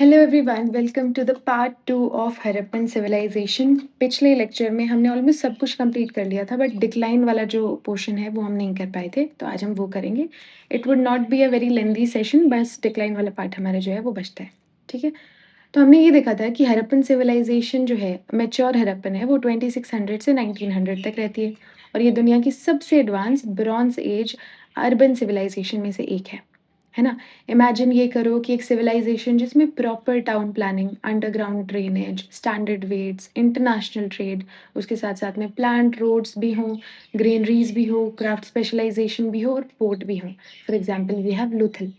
Hello everyone, welcome to the part 2 of Harappan civilization. पिछले lecture में हमने ऑलमोस्ट सब कुछ कंप्लीट कर लिया था, बट डिक्लाइन वाला जो पोर्शन है वो हम नहीं कर पाए थे, तो आज हम वो करेंगे। It would not be a very lengthy session, बस डिक्लाइन वाला पार्ट हमारा जो है वो बचता है। ठीक है, तो हमने ये देखा था कि हड़प्पन सिविलाइजेशन जो है, मैच्योर हड़प्पन है, वो 2600 से 1900 तक रहती है, और ये दुनिया की सबसे advance bronze age urban civilization में से एक है ना? इमेजिन ये करो कि एक सिविलाइजेशन जिसमें proper town planning, underground drainage, standard weights, international trade, उसके साथ-साथ में प्लान्ड रोड्स भी हों, ग्रेनरीज़ भी हो, क्राफ्ट स्पेशलाइजेशन भी हो और पोर्ट भी हो। For example we have Lothal.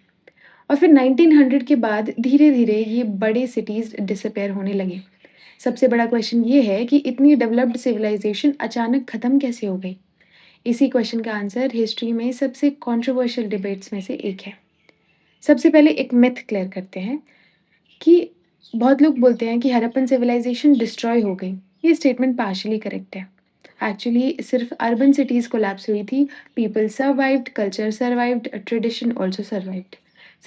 और फिर 1900 के बाद धीरे-धीरे ये बड़े सिटीज़ डिसअपियर होने लगे। सबसे बड़ा क्वेश्चन ये है कि इतनी डेवलप्ड सिविलाइजेशन अचानक खत्म कैसे हो गई? इसी क्वेश्चन का आंसर हिस्ट्री में सबसे कंट्रोवर्शियल डिबेट्स में से एक है। सबसे पहले एक मिथ क्लियर करते हैं कि बहुत लोग बोलते हैं कि हड़प्पन सिविलाइजेशन डिस्ट्रॉय हो गई। ये स्टेटमेंट पार्शियली करेक्ट है। एक्चुअली सिर्फ अर्बन सिटीज कोलैप्स हुई थी। People survived, culture survived, tradition also survived.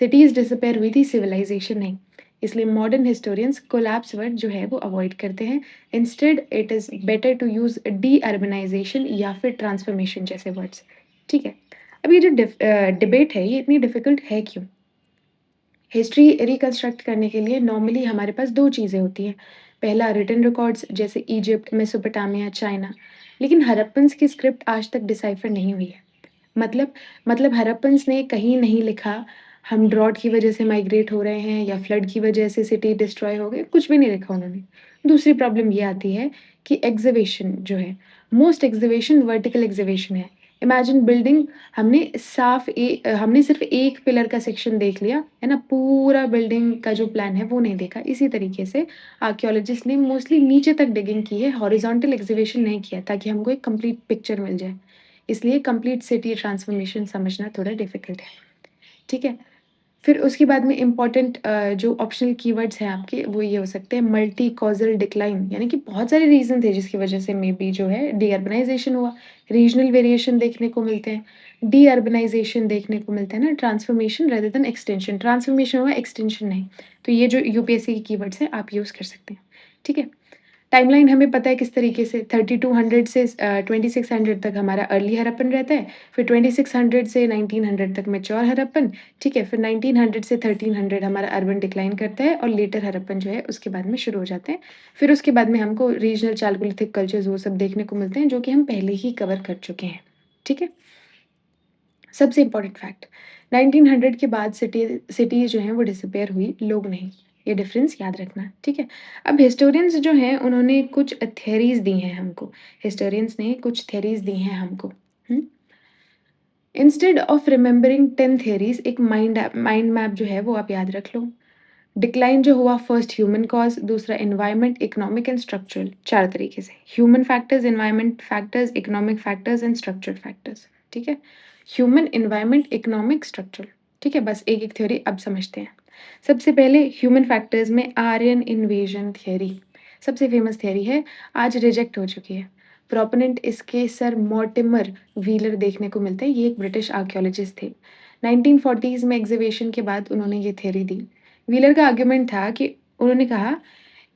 Cities disappear हुई थी, सिविलाइजेशन नहीं। इसलिए मॉडर्न हिस्टोरियंस कोलैप्स वर्ड जो है वो अवॉइड करते हैं। Instead it is better to use deurbanization या फिर ट्रांसफॉर्मेशन जैसे वर्ड्स। ठीक है, अब ये जो डिबेट है ये इतनी डिफिकल्ट है क्यों? हिस्ट्री रिकंस्ट्रक्ट करने के लिए नॉर्मली हमारे पास 2 चीज़ें होती हैं। पहला रिटन रिकॉर्ड्स जैसे इजिप्ट, मेसोपोटामिया, चाइना। लेकिन हड़प्पन्स की स्क्रिप्ट आज तक डिसाइफर नहीं हुई है। मतलब हड़प्पन्स ने कहीं नहीं लिखा, हम ड्रॉट की वजह से माइग्रेट हो रहे हैं या फ्लड की वजह से सिटी डिस्ट्रॉय हो गए, कुछ भी नहीं लिखा उन्होंने। दूसरी प्रॉब्लम ये आती है कि एक्सकवेशन जो है, मोस्ट एक्सकवेशन वर्टिकल एक्सकवेशन है। इमेजिन बिल्डिंग, हमने सिर्फ एक पिलर का सेक्शन देख लिया, है ना? पूरा बिल्डिंग का जो प्लान है वो नहीं देखा। इसी तरीके से आर्कियोलॉजिस्ट ने मोस्टली नीचे तक डिगिंग की है, हॉरिजॉन्टल एक्सकवेशन नहीं किया ताकि हमको एक कंप्लीट पिक्चर मिल जाए। इसलिए कंप्लीट सिटी ट्रांसफॉर्मेशन समझना थोड़ा डिफिकल्ट है। ठीक है? फिर उसके बाद में इम्पोर्टेंट जो ऑप्शनल कीवर्ड्स हैं आपके, वो ये हो सकते हैं मल्टी कॉज़ल डिक्लाइन, यानी कि बहुत सारे रीज़न थे जिसकी वजह से मेबी जो है डीअर्बनाइज़ेशन हुआ। रीजनल वेरिएशन देखने को मिलते हैं, डीअर्बनाइज़ेशन देखने को मिलता है ना, transformation rather than extension. Transformation हुआ, एक्सटेंशन नहीं। तो ये जो यूपीएससी के कीवर्ड्स हैं आप यूज़ कर सकते हैं। ठीक है? टाइमलाइन हमें पता है किस तरीके से 3200 से 2600 तक हमारा अर्ली हड़प्पन रहता है, फिर 2600 से 1900 तक मैच्योर हड़प्पन, ठीक है? फिर 1900 से 1300 हमारा अर्बन डिक्लाइन करता है और लेटर हड़प्पन जो है उसके बाद में शुरू हो जाते हैं। फिर उसके बाद में हमको रीजनल चालकोलिथिक कल्चर्स वो सब देखने को मिलते हैं जो कि हम पहले ही कवर कर चुके हैं। ठीक है? सबसे इम्पोर्टेंट फैक्ट, 1900 के बाद सिटीज़ जो हैं वो डिसअपियर हुई, लोग नहीं। ये डिफरेंस याद रखना, ठीक है? अब हिस्टोरियंस जो हैं उन्होंने कुछ थियरीज़ दी हैं हमको। हिस्टोरियंस ने कुछ थियरीज़ दी हैं हमको। हुँ? इंस्टेड ऑफ रिमेंबरिंग 10 थियरीज़, एक माइंड मैप जो है वो आप याद रख लो। डिक्लाइन जो हुआ, फर्स्ट ह्यूमन कॉज़, दूसरा एनवायरनमेंट, इकोनॉमिक एंड स्ट्रक्चरल, 4 तरीके से। Human factors, environment factors, economic factors and structural factors, ठीक है? ह्यूमन, एनवायरनमेंट, इकोनॉमिक, स्ट्रक्चरल, ठीक है? बस एक-एक थ्योरी अब समझते हैं। सबसे पहले ह्यूमन फैक्टर्स में आर्यन इन्वेजन थ्योरी, सबसे फेमस थ्योरी है, आज रिजेक्ट हो चुकी है। प्रोपोनेंट इसके सर मॉर्टिमर व्हीलर देखने को मिलते हैं, ये एक ब्रिटिश आर्कियोलॉजिस्ट थे। 1940s में एक्सकवेशन के बाद उन्होंने ये थ्योरी दी। व्हीलर का आर्गुमेंट था कि उन्होंने कहा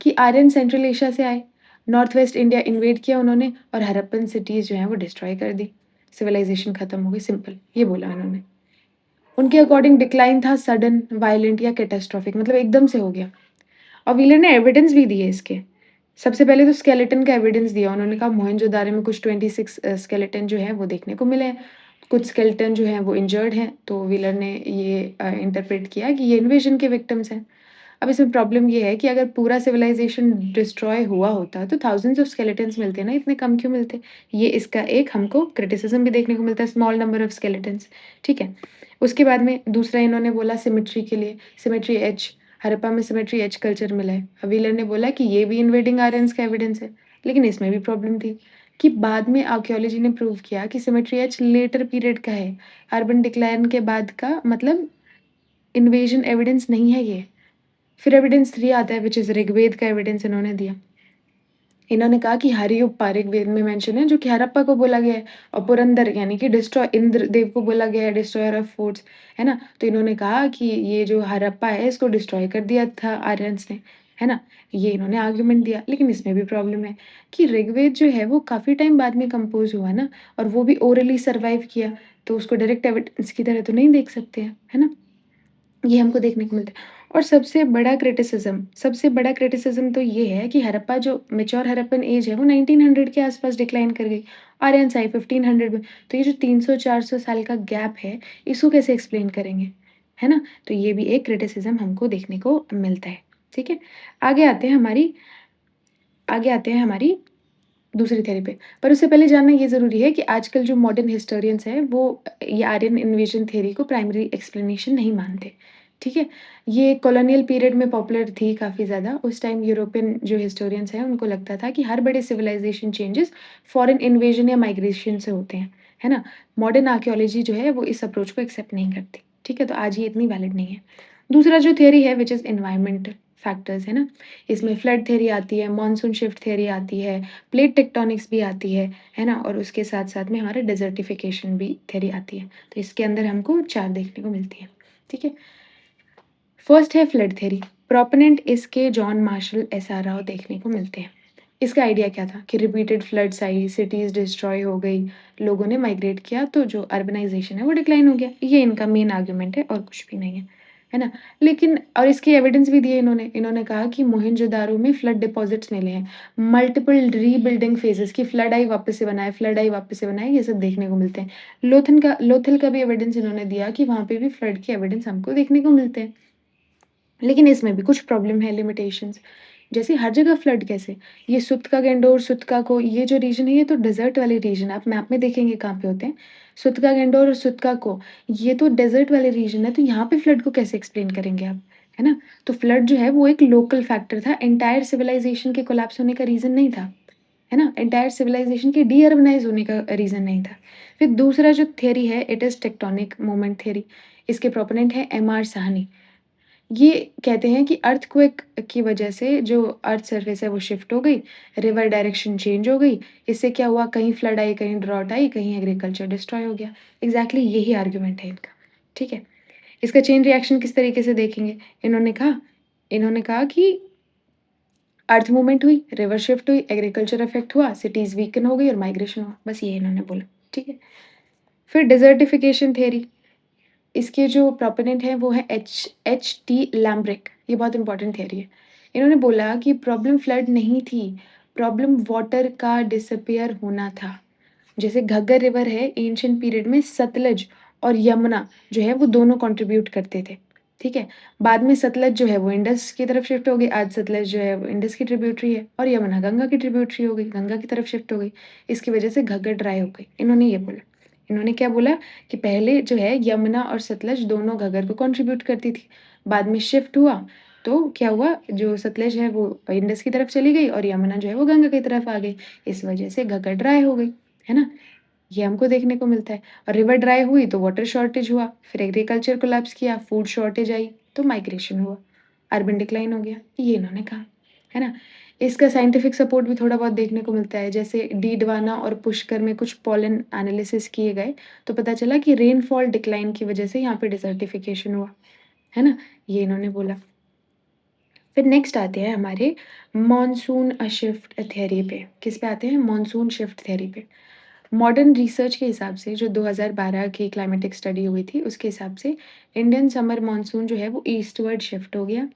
कि आर्यन सेंट्रल एशिया से आए, नॉर्थ वेस्ट इंडिया इन्वेड किया उन्होंने और हड़प्पन सिटीज़ जो हैं वो डिस्ट्रॉय कर दी। सिविलाइजेशन खत्म हो गई, सिंपल, ये बोला उन्होंने। उनके अकॉर्डिंग डिक्लाइन था सडन, वायलेंट या कैटास्ट्रोफिक, मतलब एकदम से हो गया। और व्हीलर ने एविडेंस भी दिए इसके। सबसे पहले तो स्केलेटन का एविडेंस दिया, उन्होंने कहा मोहनजोदारो में कुछ 26 स्केलेटन जो हैं वो देखने को मिले हैं। कुछ स्केलेटन जो हैं वो इंजर्ड हैं, तो व्हीलर ने ये इंटरप्रेट किया कि ये इन्वेजन के विक्टिम्स हैं। अब इसमें प्रॉब्लम ये है कि अगर पूरा सिविलाइजेशन डिस्ट्रॉय हुआ होता तो थाउज़ेंड्स ऑफ स्केलेटन्स मिलते ना, इतने कम क्यों मिलते? ये इसका एक हमको क्रिटिसिज़्म भी देखने को मिलता है, स्मॉल नंबर ऑफ स्केलेटन्स, ठीक है? उसके बाद में दूसरा इन्होंने बोला सिमेट्री के लिए, सिमेट्री एच, हड़प्पा में सिमेट्री एच कल्चर मिला है। व्हीलर ने बोला कि ये भी इन्वेडिंग आर्यन्स का एविडेंस है, लेकिन इसमें भी प्रॉब्लम थी कि बाद में आर्कियोलॉजी ने प्रूव किया कि सिमेट्री एच लेटर पीरियड का है, अर्बन डिक्लाइन के बाद का, मतलब इन्वेजन एविडेंस नहीं है ये। फिर एविडेंस 3 आता है, व्हिच इज़ ऋग्वेद का एविडेंस इन्होंने दिया। इन्होंने कहा कि हरिउपारिक वेद में मेंशन है जो कि हड़प्पा को बोला गया है, और पुरंदर यानी कि डिस्ट्रॉय इंद्रदेव को बोला गया है डिस्ट्रॉयर ऑफ फोर्ट्स, है ना? तो इन्होंने कहा कि ये जो हड़प्पा है इसको डिस्ट्रॉय कर दिया था आर्यंस ने, है ना? ये इन्होंने आर्गुमेंट दिया, लेकिन इसमें भी प्रॉब्लम है कि ऋग्वेद जो है वो काफ़ी टाइम बाद में कंपोज़ हुआ ना, और वो भी ओरली सर्वाइव किया, तो उसको डायरेक्ट एविडेंस की तरह तो नहीं देख सकते हैं, है ना? ये हमको देखने को मिलता है। और सबसे बड़ा क्रिटिसिज़्म तो ये है कि हड़प्पा जो मैच्योर हड़प्पन एज है वो 1900 के आस-पास डिक्लाइन कर गई। आर्यन्स आए 1500 में। तो ये जो 300-400 साल का गैप है, इसको कैसे एक्सप्लेन करेंगे? है ना? तो ये भी एक क्रिटिसिज़्म हमको देखने को मिलता है। ठीक है? आगे आते हैं हमारी आगे आते हैं हमारी दूसरी थ्योरी पे। पर उससे पहले जानना ये ज़रूरी है कि आजकल जो मॉडर्न हिस्टोरियंस हैं वो ये आर्यन इन्वेजन थ्योरी को प्राइमरी एक्सप्लेनेशन नहीं मानते, ठीक है? ये कॉलोनियल पीरियड में पॉपुलर थी काफ़ी ज़्यादा। उस टाइम यूरोपियन जो हिस्टोरियंस हैं उनको लगता था कि हर बड़े सिविलाइज़ेशन चेंजेस फॉरेन इन्वेजन या माइग्रेशन से होते हैं, है ना? मॉडर्न आर्कियोलॉजी जो है वो इस अप्रोच को एक्सेप्ट नहीं करती, ठीक है? तो आज ये इतनी वैलिड नहीं है। दूसरा जो थ्योरी है व्हिच इज़ एनवायरनमेंटल फैक्टर्स, है ना? इसमें फ्लड थ्योरी आती है, मॉनसून शिफ्ट थ्योरी आती है, प्लेट टेक्टोनिक्स भी आती है ना? और उसके साथ-साथ में हमारा डेज़र्टिफ़िकेशन भी थ्योरी आती है। तो इसके अंदर हमको 4 देखने को मिलती हैं, ठीक है? फर्स्ट है फ्लड थ्योरी। प्रोपोनेंट इसके जॉन मार्शल एसआर राव देखने को मिलते हैं। इसका आइडिया क्या था कि रिपीटेड फ्लड्स आई, सिटीज़ डिस्ट्रॉय हो गई, लोगों ने माइग्रेट किया तो जो अर्बनाइज़ेशन है वो डिक्लाइन हो गया। ये इनका मेन आर्गुमेंट है और कुछ भी नहीं है ना? लेकिन और इसके एविडेंस भी दिए इन्होंने। इन्होंने कहा कि मोहनजोदारो में फ्लड डिपॉज़िट्स मिले हैं। मल्टीपल रीबिल्डिंग फेजेज़ की फ्लड आई वापस से बनाए, फ्लड आई वापस से बनाए, ये सब देखने को मिलते हैं। लोथल का भी एविडेंस इन्होंने दिया कि वहाँ पे भी फ्लड के एविडेंस हमको देखने को मिलते हैं। लेकिन इसमें भी कुछ प्रॉब्लम है, लिमिटेशंस। जैसे हर जगह फ्लड कैसे? ये सुत्का-गेंडोर, सुत्का-को ये जो रीजन है ये तो डेज़र्ट वाले रीजन है। आप मैप में देखेंगे कहाँ पे होते हैं। सुत्का-गेंडोर और सुत्का-को ये तो डेज़र्ट वाले रीजन है, तो यहाँ पे फ्लड को कैसे एक्सप्लेन करेंगे आप? है ना? तो फ्लड जो है वो एक लोकल फैक्टर था, एंटायर सिविलाइज़ेशन के कोलैप्स होने का रीज़न नहीं था। है ना? एंटायर सिविलाइज़ेशन के डी-अर्बनाइज़ होने का रीज़न नहीं था। फिर दूसरा जो थियरी है it is tectonic moment theory. इसके प्रोपोनेंट है एम.आर. साहनी। ये कहते हैं कि अर्थक्वेक की वजह से जो अर्थ सरफेस है वो शिफ्ट हो गई, रिवर डायरेक्शन चेंज हो गई। इससे क्या हुआ, कहीं फ्लड आई, कहीं ड्रॉट आई, कहीं एग्रीकल्चर डिस्ट्रॉय हो गया। एग्ज़ैक्टली यही आर्गुमेंट है इनका, ठीक है? इसका चेन रिएक्शन किस तरीके से देखेंगे? इन्होंने कहा कि अर्थ मूवमेंट हुई, रिवर शिफ्ट हुई, एग्रीकल्चर अफ़ेक्ट हुआ, सिटीज़ वीकन हो गई और माइग्रेशन हुआ। बस ये इन्होंने बोला, ठीक है? फिर डिज़र्टिफ़िकेशन थियरी। इसके जो प्रोपोनेंट हैं वो है एच टी लैम्ब्रिक। ये बहुत इंपॉर्टेंट थियरी है। इन्होंने बोला कि प्रॉब्लम फ्लड नहीं थी, प्रॉब्लम वाटर का डिसअपियर होना था। जैसे घग्गर रिवर है, एंशिएंट पीरियड में सतलज और यमुना जो है वो दोनों कंट्रीब्यूट करते थे, ठीक है? बाद में सतलज जो है वो इंडस की तरफ शिफ्ट हो गई, आज सतलज जो है वो इंडस की ट्रिब्यूटरी है और यमुना गंगा की ट्रिब्यूटरी हो गई, गंगा की तरफ शिफ्ट हो गई। इसकी वजह से घग्गर ड्राई हो गई। इन्होंने ये बोला। इन्होंने क्या बोला कि पहले जो है यमुना और सतलज दोनों घग्गर को कंट्रीब्यूट करती थी, बाद में शिफ्ट हुआ तो क्या हुआ, जो सतलज है वो इंडस की तरफ चली गई और यमुना जो है वो गंगा की तरफ आ गई। इस वजह से घग्गर ड्राई हो गई, है ना? ये हमको देखने को मिलता है। और रिवर ड्राई हुई तो वाटर शॉर्टेज हुआ, फिर एग्रीकल्चर कोलैप्स किया, फूड शॉर्टेज आई तो माइग्रेशन हुआ, अर्बन डिक्लाइन हो गया, ये इन्होंने कहा, है ना? इसका साइंटिफिक सपोर्ट भी थोड़ा बहुत देखने को मिलता है, जैसे डीडवाना और पुष्कर में कुछ पॉलन एनालिसिस किए गए, तो पता चला कि रेनफॉल डिक्लाइन की वजह से यहाँ पे डिसर्टिफिकेशन हुआ, है ना? ये इन्होंने बोला। फिर नेक्स्ट आते हैं हमारे मॉनसून शिफ्ट थ्योरी पे। किस पे आते हैं? मॉनसून शिफ्ट थ्योरी पे। मॉडर्न रिसर्च के हिसाब से जो 2012 की क्लाइमेटिक स्टडी हुई थी, उसके हिसाब से इंडियन समर मॉनसून जो है वो ईस्टवर्ड शिफ्ट हो गया,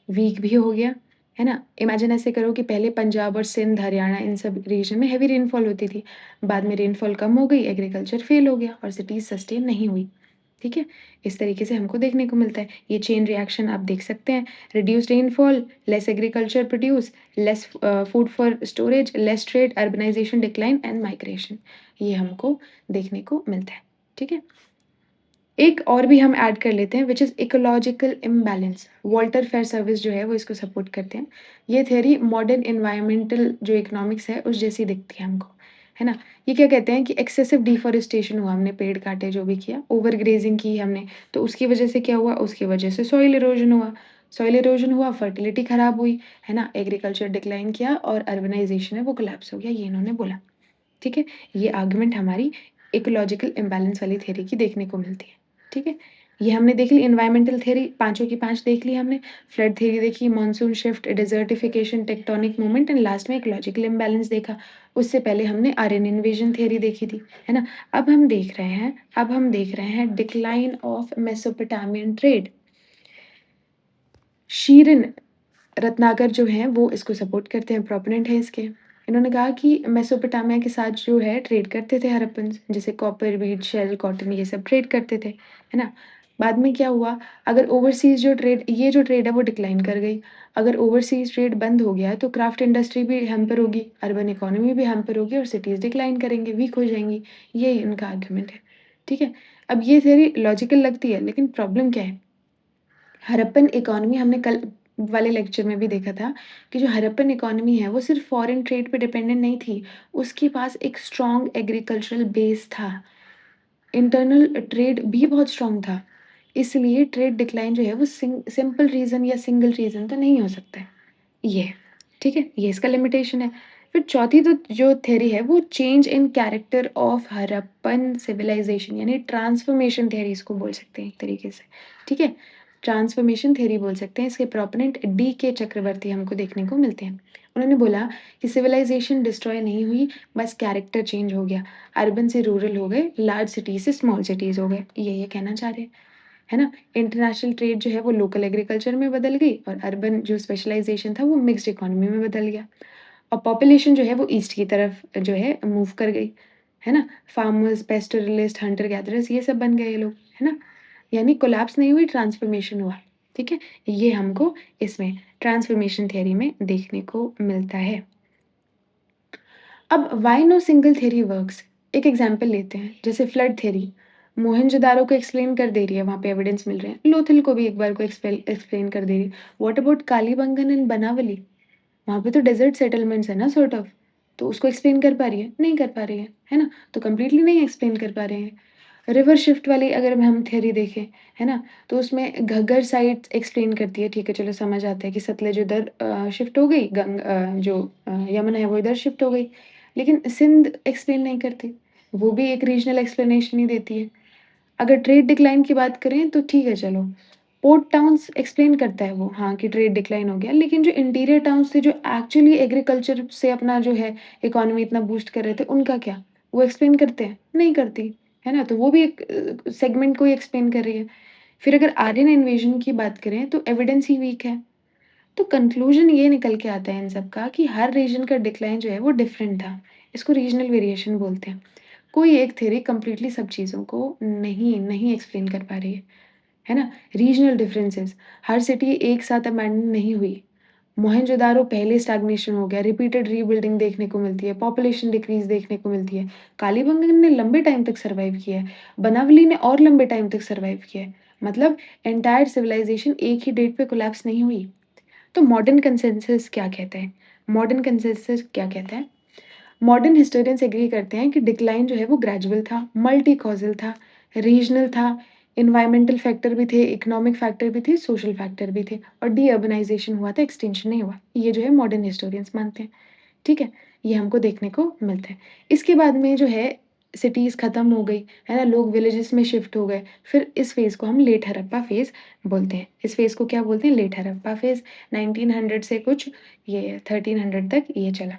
वीक भी हो गया, है ना? इमेजिन ऐसे करो कि पहले पंजाब और सिंध, हरियाणा इन सब रीजन में हेवी रेनफॉल होती थी। बाद में रेनफॉल कम हो गई, एग्रीकल्चर फेल हो गया और सिटीज़ सस्टेन नहीं हुई। ठीक है? इस तरीके से हमको देखने को मिलता है। ये चेन रिएक्शन आप देख सकते हैं। Reduced rainfall, less agriculture produce, less food for storage, less trade, urbanization decline and migration. ये हमको देखने को मिलता है। ठीक है? एक और भी हम ऐड कर लेते हैं which is ecological imbalance. Walter fair service जो है वो इसको सपोर्ट करते हैं। ये थ्योरी मॉडर्न एनवायरमेंटल जो इकोनॉमिक्स है उस जैसी दिखती है हमको, है ना? ये क्या कहते हैं कि एक्सेसिव डिफ़ॉरेस्टेशन हुआ, हमने पेड़ काटे, जो भी किया, ओवर ग्रेज़िंग की हमने, तो उसकी वजह से क्या हुआ? उसकी वजह से सॉइल इरोज़न हुआ। सॉइल इरोज़न हुआ, फर्टिलिटी खराब हुई, है ना? एग्रीकल्चर डिक्लाइन किया और अर्बनाइज़ेशन है वो कोलैप्स हो गया, ये इन्होंने बोला। ठीक है? ये आर्गुमेंट हमारी इकोलॉजिकल इम्बैलेंस वाली थ्योरी की देखने को मिलती है। ठीक है? ये हमने देख ली एनवायरमेंटल थ्योरी, पाँचों की 5 देख ली हमने। फ्लड थ्योरी देखी, monsoon shift, desertification, tectonic movement and last में इकोलॉजिकल इम्बैलेंस देखा। उससे पहले हमने आर्यन इन्वेजन थ्योरी देखी थी, है ना? अब हम देख रहे हैं decline of Mesopotamian trade. Sheeran Ratnakar जो हैं वो इसको सपोर्ट करते हैं, प्रोपोनेंट हैं इसके। इन्होंने कहा कि मेसोपोटामिया के साथ जो है ट्रेड करते थे हड़प्पन्स, जैसे कॉपर, व्हीट, शेल, कॉटन, ये सब ट्रेड करते थे, है ना? बाद में क्या हुआ, अगर ओवरसीज़ जो ट्रेड, ये जो ट्रेड है वो डिक्लाइन कर गई। अगर ओवरसीज़ ट्रेड बंद हो गया तो क्राफ्ट इंडस्ट्री भी हैम्पर होगी, अर्बन इकोनॉमी भी हैम्पर होगी और सिटीज़ डिक्लाइन करेंगे, वीक हो जाएँगी। यही इनका आर्गुमेंट है, ठीक है? अब ये थियरी लॉजिकल लगती है, लेकिन प्रॉब्लम क्या है? हड़प्पन इकोनॉमी हमने कल वाले लेक्चर में भी देखा था कि जो हड़प्पन इकोनॉमी है वो सिर्फ फॉरेन ट्रेड पे डिपेंडेंट नहीं थी, उसके पास एक स्ट्रॉन्ग एग्रीकल्चरल बेस था, इंटरनल ट्रेड भी बहुत स्ट्रॉन्ग था। इसलिए ट्रेड डिक्लाइन जो है वो सिंपल रीज़न या सिंगल रीज़न तो नहीं हो सकता है। ये है, ठीक है? ये इसका लिमिटेशन है। फिर चौथी तो जो थ्योरी है वो change in character of Harappan civilisation, यानी ट्रांसफॉर्मेशन थ्योरी इसको बोल सकते हैं एक तरीके से, ठीक है? ट्रांसफॉर्मेशन थ्योरी बोल सकते हैं। इसके प्रोपोनेंट डी के चक्रवर्ती हमको देखने को मिलते हैं। उन्होंने बोला कि सिविलाइज़ेशन डिस्ट्रॉय नहीं हुई, बस कैरेक्टर चेंज हो गया। अर्बन से रूरल हो गए, लार्ज सिटी से स्मॉल सिटीज़ हो गए। ये कहना चाह रहे हैं। है ना? इंटरनेशनल ट्रेड जो है वो लोकल एग्रीकल्चर में बदल गई और अर्बन जो स्पेशलाइज़ेशन था वो मिक्स्ड इकोनॉमी में बदल गया। और पॉपुलेशन जो है वो ईस्ट की तरफ जो है मूव कर गई, है ना? फार्मर्स, पैस्टोरलिस्ट, हंटर गैदरर्स, ये सब बन गए ये लोग, है ना? यानी कोलैप्स नहीं हुई, ट्रांसफॉर्मेशन हुआ, ठीक है? ये हमको इसमें ट्रांसफॉर्मेशन थियरी में देखने को मिलता है। अब why no single theory works? एक एग्जांपल लेते हैं, जैसे फ्लड थ्योरी मोहनजोदारो को एक्सप्लेन कर दे रही है, वहाँ पे एविडेंस मिल रहे हैं। लोथल को भी एक बार को एक्सप्लेन कर दे रही है। What about Kalibangan and Banawali? वहाँ पे तो डेज़र्ट सेटलमेंट्स है ना सॉर्ट ऑफ, तो उसको एक्सप्लेन कर पा रही है? नहीं कर पा रही है ना? तो कंप्लीटली नहीं एक्सप्लेन कर पा रहे हैं। रिवर शिफ्ट वाली अगर हम थ्योरी देखें, है ना? तो उसमें घग्गर साइड एक्सप्लेन करती है, ठीक है, चलो समझ आता है कि सतलज उधर शिफ्ट हो गई, यमुना है वो इधर शिफ्ट हो गई। लेकिन सिंध एक्सप्लेन नहीं करती, वो भी एक रीजनल एक्सप्लेनेशन ही देती है। अगर ट्रेड डिक्लाइन की बात करें तो ठीक है चलो, पोर्ट टाउन्स एक्सप्लेन करता है वो, हाँ, कि ट्रेड डिक्लाइन हो गया, लेकिन जो इंटीरियर टाउन्स थे, जो एक्चुअली एग्रीकल्चर से अपना जो है इकोनॉमी इतना बूस्ट कर रहे थे, उनका क्या? वो एक्सप्लेन करते हैं? नहीं करती, है ना? तो वो भी एक सेगमेंट को ही एक्सप्लेन कर रही है। फिर अगर आर्यन इन्वेजन की बात करें तो एविडेंस ही वीक है। तो कंक्लूजन ये निकल के आता है इन सब का कि हर रीजन का डिक्लाइन जो है वो डिफरेंट था। इसको रीजनल वेरिएशन बोलते हैं। कोई एक थ्योरी कंप्लीटली सब चीज़ों को नहीं एक्सप्लेन कर पा रही है ना? रीजनल डिफरेंसेस, हर सिटी एक साथ अबैंडन नहीं हुई। मोहनजोदारो पहले स्टैग्नेशन हो गया, रिपीटेड रीबिल्डिंग देखने को मिलती है, पॉपुलेशन डिक्रीज़ देखने को मिलती है। कालीबंगन ने लंबे टाइम तक सर्वाइव किया है, बनावली ने और लंबे टाइम तक सर्वाइव किया है। मतलब एंटायर सिविलाइजेशन एक ही डेट पे कोलैप्स नहीं हुई। तो मॉडर्न कंसेंसस क्या कहता है? मॉडर्न कंसेंसस क्या कहता है? मॉडर्न हिस्टोरियंस एग्री करते हैं कि डिक्लाइन जो है वो ग्रेजुअल था, मल्टी कॉज़ल था, रीजनल था, एनवायरमेंटल फैक्टर भी थे, इकोनॉमिक फैक्टर भी थे, सोशल फैक्टर भी थे और डी-अर्बनाइज़ेशन हुआ था, एक्सटिंक्शन नहीं हुआ। ये जो है मॉडर्न हिस्टोरियंस मानते हैं, ठीक है? ये हमको देखने को मिलता है। इसके बाद में जो है सिटीज़ खत्म हो गई, है ना? लोग विलेजेस में शिफ्ट हो गए। फिर इस फ़ेज़ को हम लेट हड़प्पा फ़ेज़ बोलते हैं। इस फ़ेज़ को क्या बोलते हैं? Late Harappa phase. 1900 से कुछ ये 1300 तक ये चला।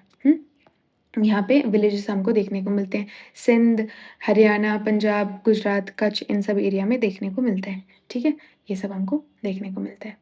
यहाँ पे विलेजेस हमको देखने को मिलते हैं। सिंध, हरियाणा, पंजाब, गुजरात, कच्छ, इन सब एरिया में देखने को मिलता है, ठीक है? ये सब हमको देखने को मिलता है।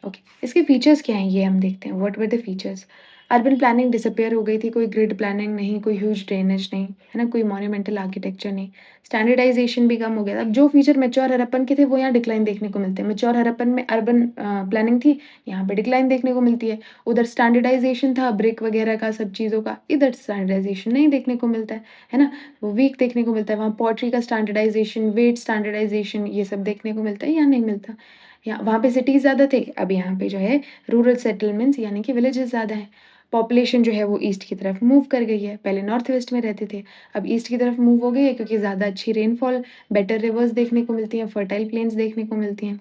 ओके, इसके फीचर्स क्या हैं ये हम देखते हैं। What were the features? Urban planning disappear हो गई थी, कोई ग्रिड प्लानिंग नहीं, कोई ह्यूज ड्रेनेज नहीं, है ना? कोई मॉन्यूमेंटल आर्किटेक्चर नहीं, स्टैंडर्डाइजेशन भी कम हो गया। अब जो फीचर मैच्योर हड़प्पन के थे वो यहाँ डिक्लाइन देखने को मिलते हैं। मैच्योर हड़प्पन में अर्बन प्लानिंग थी, यहाँ पे डिक्लाइन देखने को मिलती है। उधर स्टैंडर्डाइजेशन था ब्रिक वगैरह का, सब चीज़ों का, इधर स्टैंडर्डाइजेशन नहीं देखने को मिलता है ना? वो वीक देखने को मिलता है। वहाँ पॉटरी का स्टैंडर्डाइजेशन, वेट स्टैंडर्डाइजेशन, ये सब देखने को मिलता है, यहाँ नहीं मिलता। यहाँ वहाँ पे सिटीज़ ज़्यादा थे, अब यहाँ पे जो है रूरल सेटलमेंट्स यानी कि विलेजेस ज़्यादा हैं। पॉपुलेशन जो है वो ईस्ट की तरफ मूव कर गई है, पहले नॉर्थ वेस्ट में रहते थे, अब ईस्ट की तरफ मूव हो गई है क्योंकि ज़्यादा अच्छी रेनफॉल, बेटर रिवर्स देखने को मिलती हैं, फर्टाइल प्लेन्स देखने को मिलती हैं।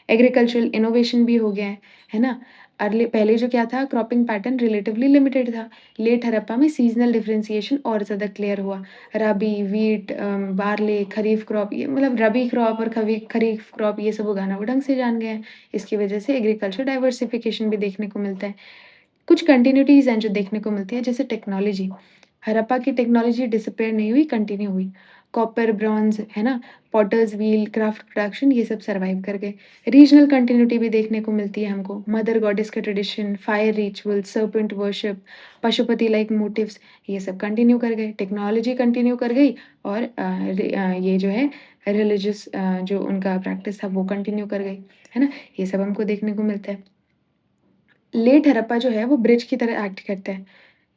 एग्रीकल्चरल इनोवेशन भी हो गया है ना? अर्ली पहले जो क्या था क्रॉपिंग पैटर्न रिलेटिवली लिमिटेड था, लेट हड़प्पा में सीज़नल डिफरेंशिएशन और ज़्यादा क्लियर हुआ। रबी, व्हीट बार्ले, खरीफ क्रॉप ये मतलब रबी क्रॉप और खरीफ क्रॉप ये सब उगाना वो ढंग से जान गए हैं। इसकी वजह से एग्रीकल्चर डाइवर्सिफिकेशन भी देखने को मिलता है। कुछ कंटिन्यूटीज़ हैं जो देखने को मिलती है जैसे टेक्नोलॉजी। हड़प्पा की टेक्नोलॉजी डिसअपियर नहीं हुई, कंटिन्यू हुई। कॉपर, ब्रॉन्ज़, है ना? पॉटर्स व्हील, क्राफ्ट प्रोडक्शन ये सब सर्वाइव कर गए। रीजनल कंटिन्यूटी भी देखने को मिलती है हमको। मदर गॉडेस का tradition, fire rituals, serpent worship, Pashupati like motifs ये सब कंटिन्यू कर गए। टेक्नोलॉजी कंटिन्यू कर गई और ये जो है रिलिजियस जो उनका प्रैक्टिस था वो कंटिन्यू कर गई। है ना? ये सब हमको देखने को मिलता है। लेट हड़प्पा जो है वो ब्रिज की तरह एक्ट करता है।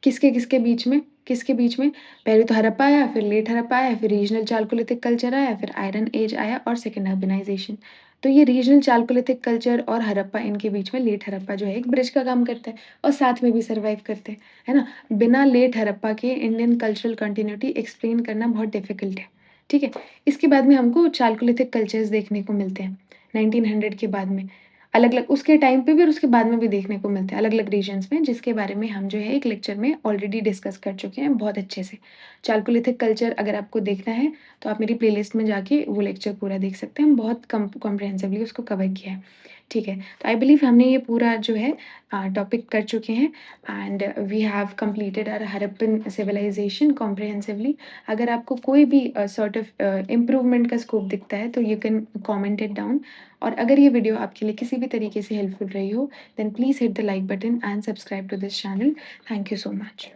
किसके-किसके बीच में? किसके बीच में? पहले तो हड़प्पा आया, फिर लेट हड़प्पा आया, फिर रीजनल चालकोलिथिक कल्चर आया, फिर आयरन एज आया और सेकंड अर्बनाइज़ेशन। तो ये रीजनल चालकोलिथिक कल्चर और हड़प्पा इनके बीच में लेट हड़प्पा जो है एक ब्रिज का काम करता है और साथ में भी सर्वाइव करते हैं, है ना? बिना लेट हड़प्पा के इंडियन कल्चरल कंटिन्यूटी एक्सप्लेन करना बहुत डिफ़िकल्ट है, ठीक है? इसके बाद में हमको चालकोलिथिक कल्चर्स देखने को मिलते हैं, 1900 के बाद में। अलग-अलग उसके टाइम पे भी और उसके बाद में भी देखने को मिलते हैं अलग-अलग रीजन्स में, जिसके बारे में हम जो है एक लेक्चर में ऑलरेडी डिस्कस कर चुके हैं बहुत अच्छे से। चालकोलिथिक कल्चर अगर आपको देखना है, तो आप मेरी प्लेलिस्ट में जाके वो लेक्चर पूरा देख सकते हैं। हम बहुत कॉम्प्रिहेंसिवली उसको कवर किया है। ठीक है, तो आई बिलीव हमने ये पूरा जो है टॉपिक कर चुके हैं and we have completed our Harappan civilization comprehensively. अगर आपको कोई भी सॉर्ट ऑफ इम्प्रूवमेंट का स्कोप दिखता है, तो you can comment it down. और अगर ये वीडियो आपके लिए किसी भी तरीके से हेल्पफुल रही हो, then please hit the like button and subscribe to this channel. Thank you so much.